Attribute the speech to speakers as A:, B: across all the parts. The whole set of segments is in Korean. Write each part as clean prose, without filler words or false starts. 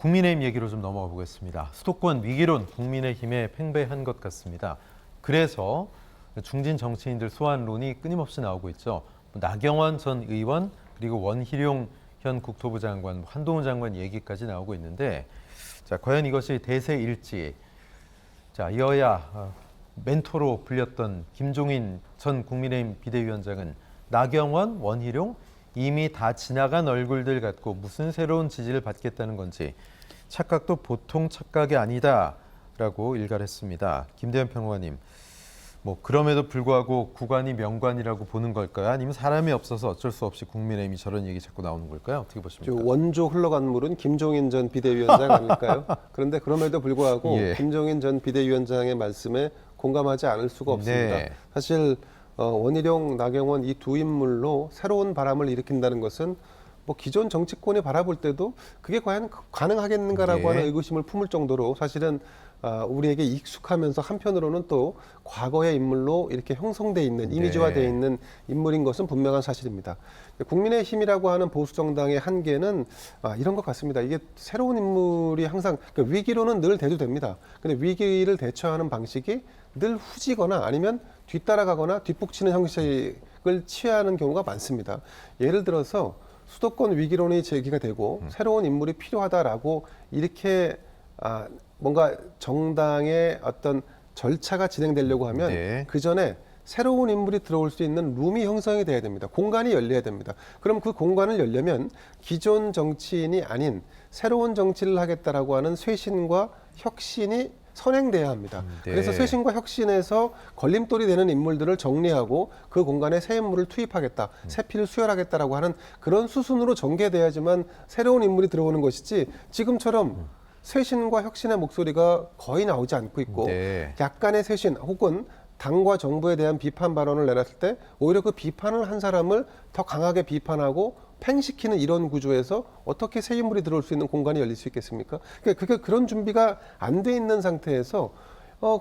A: 국민의힘 얘기로 좀 넘어가 보겠습니다. 수도권 위기론 국민의힘에 팽배한 것 같습니다. 그래서 중진 정치인들 소환론이 끊임없이 나오고 있죠. 나경원 전 의원 그리고 원희룡 현 국토부 장관, 한동훈 장관 얘기까지 나오고 있는데, 자 과연 이것이 대세일지. 자 여야 멘토로 불렸던 김종인 전 국민의힘 비대위원장은 나경원, 원희룡 이미 다 지나간 얼굴들 같고 무슨 새로운 지지를 받겠다는 건지 착각도 보통 착각이 아니다라고 일갈했습니다. 김대현 평론가님, 뭐 그럼에도 불구하고 구관이 명관이라고 보는 걸까요? 아니면 사람이 없어서 어쩔 수 없이 국민의힘이 저런 얘기 자꾸 나오는 걸까요? 어떻게 보십니까?
B: 원조 흘러간 물은 김종인 전 비대위원장 아닐까요? 그런데 그럼에도 불구하고
A: 예.
B: 김종인 전 비대위원장의 말씀에 공감하지 않을 수가 없습니다.
A: 네.
B: 사실 원희룡, 나경원 이 두 인물로 새로운 바람을 일으킨다는 것은 뭐 기존 정치권이 바라볼 때도 그게 과연 가능하겠는가라고
A: 예.
B: 하는 의구심을 품을 정도로 사실은 우리에게 익숙하면서 한편으로는 또 과거의 인물로 이렇게 형성돼 있는 이미지화되어 있는 인물인 것은 분명한 사실입니다. 국민의힘이라고 하는 보수 정당의 한계는 이런 것 같습니다. 이게 새로운 인물이 항상 그러니까 위기로는 늘 대두됩니다. 근데 위기를 대처하는 방식이 늘 후지거나 아니면 뒤따라가거나 뒷북치는 형식을 취하는 경우가 많습니다. 예를 들어서 수도권 위기론이 제기가 되고 새로운 인물이 필요하다라고 이렇게 뭔가 정당의 어떤 절차가 진행되려고 하면
A: 네.
B: 그 전에 새로운 인물이 들어올 수 있는 룸이 형성이 돼야 됩니다. 공간이 열려야 됩니다. 그럼 그 공간을 열려면 기존 정치인이 아닌 새로운 정치를 하겠다라고 하는 쇄신과 혁신이 선행돼야 합니다.
A: 네.
B: 그래서 쇄신과 혁신에서 걸림돌이 되는 인물들을 정리하고 그 공간에 새 인물을 투입하겠다, 새 피를 수혈하겠다라고 하는 그런 수순으로 전개돼야지만 새로운 인물이 들어오는 것이지 지금처럼 쇄신과 혁신의 목소리가 거의 나오지 않고 있고
A: 네.
B: 약간의 쇄신 혹은 당과 정부에 대한 비판 발언을 내놨을 때 오히려 그 비판을 한 사람을 더 강하게 비판하고 팽시키는 이런 구조에서 어떻게 새 인물이 들어올 수 있는 공간이 열릴 수 있겠습니까? 그러니까 그런 준비가 안 돼 있는 상태에서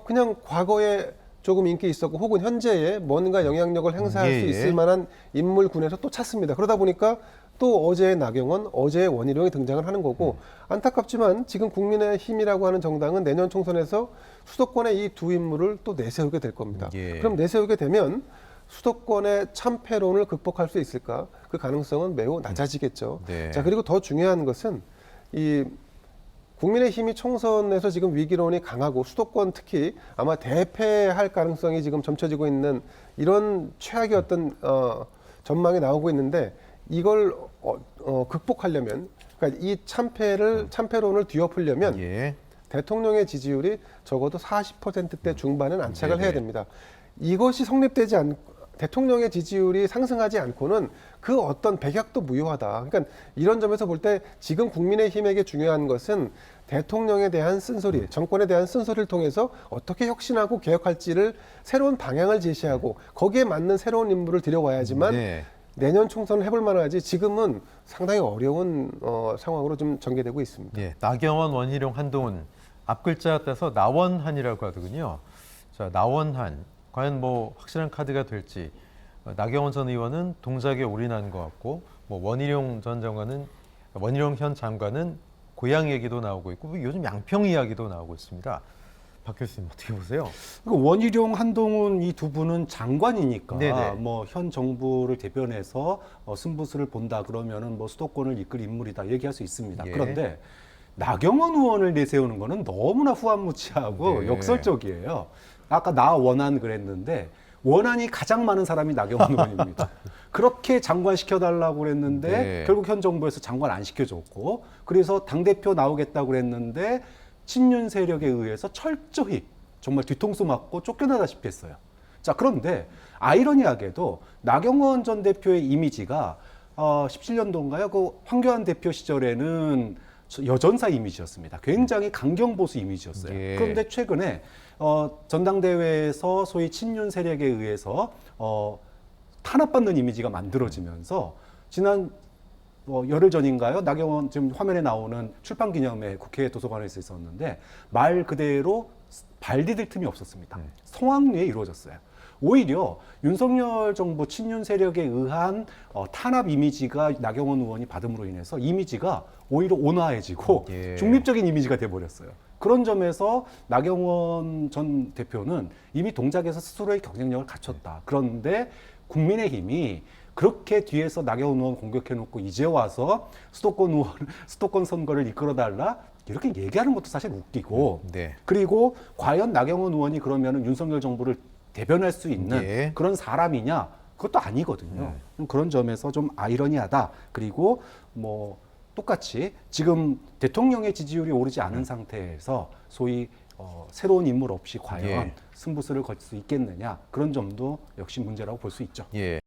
B: 그냥 과거에 조금 인기 있었고 혹은 현재에 뭔가 영향력을 행사할 수 있을 만한 인물군에서 또 찾습니다. 그러다 보니까 또 어제의 나경원, 어제의 원희룡이 등장을 하는 거고 안타깝지만 지금 국민의힘이라고 하는 정당은 내년 총선에서 수도권의 이 두 인물을 또 내세우게 될 겁니다. 그럼 내세우게 되면 수도권의 참패론을 극복할 수 있을까? 그 가능성은 매우 낮아지겠죠.
A: 네.
B: 자, 그리고 더 중요한 것은 이 국민의힘이 총선에서 지금 위기론이 강하고 수도권 특히 아마 대패할 가능성이 지금 점쳐지고 있는 이런 최악의 어떤 전망이 나오고 있는데 이걸 극복하려면 그러니까 이 참패론을 뒤엎으려면 대통령의 지지율이 적어도 40%대 중반은 안착을 해야 됩니다. 이것이 성립되지 않고 대통령의 지지율이 상승하지 않고는 그 어떤 백약도 무효하다. 그러니까 이런 점에서 볼 때 지금 국민의힘에게 중요한 것은 대통령에 대한 쓴소리, 정권에 대한 쓴소리를 통해서 어떻게 혁신하고 개혁할지를 새로운 방향을 제시하고 거기에 맞는 새로운 인물을 들여와야지만 내년 총선을 해볼 만하지 지금은 상당히 어려운 상황으로 좀 전개되고 있습니다.
A: 나경원, 원희룡, 한동훈 앞글자 따서 나원한이라고 하더군요. 자, 나원한 과연 뭐 확실한 카드가 될지. 나경원 전 의원은 동작에 올인한 것 같고, 뭐 원희룡 현 장관은 고향 얘기도 나오고 있고, 요즘 양평 이야기도 나오고 있습니다. 박 교수님 어떻게 보세요?
C: 원희룡, 한동훈 이 두 분은 장관이니까
A: 네네.
C: 뭐 현 정부를 대변해서 승부수를 본다 그러면은 뭐 수도권을 이끌 인물이다 얘기할 수 있습니다. 그런데 나경원 의원을 내세우는 거는 너무나 후안무치하고 역설적이에요. 아까 나 원한 그랬는데 원한이 가장 많은 사람이 나경원 의원입니다. 그렇게 장관 시켜달라고 그랬는데 결국 현 정부에서 장관 안 시켜줬고 그래서 당대표 나오겠다고 그랬는데 친윤 세력에 의해서 철저히 정말 뒤통수 맞고 쫓겨나다시피 했어요. 자, 그런데 아이러니하게도 나경원 전 대표의 이미지가 17년도인가요? 그 황교안 대표 시절에는 여전사 이미지였습니다. 굉장히 강경보수 이미지였어요. 그런데 최근에 전당대회에서 소위 친윤 세력에 의해서 탄압받는 이미지가 만들어지면서 지난 열흘 전인가요? 나경원 지금 화면에 나오는 출판기념회 국회 도서관에서 있었는데 말 그대로 발 디딜 틈이 없었습니다. 성황리에 이루어졌어요. 오히려 윤석열 정부 친윤 세력에 의한 탄압 이미지가 나경원 의원이 받음으로 인해서 이미지가 오히려 온화해지고
A: 예.
C: 중립적인 이미지가 돼버렸어요. 그런 점에서 나경원 전 대표는 이미 동작에서 스스로의 경쟁력을 갖췄다. 그런데 국민의힘이 그렇게 뒤에서 나경원 의원 공격해놓고 이제 와서 수도권 선거를 이끌어달라 이렇게 얘기하는 것도 사실 웃기고
A: 네.
C: 그리고 과연 나경원 의원이 그러면은 윤석열 정부를 대변할 수 있는
A: 예.
C: 그런 사람이냐 그것도 아니거든요. 그런 점에서 좀 아이러니하다. 그리고 뭐 똑같이 지금 대통령의 지지율이 오르지 않은 상태에서 소위 새로운 인물 없이 과연
A: 예.
C: 승부수를 걸 수 있겠느냐 그런 점도 역시 문제라고 볼 수 있죠.
A: 예.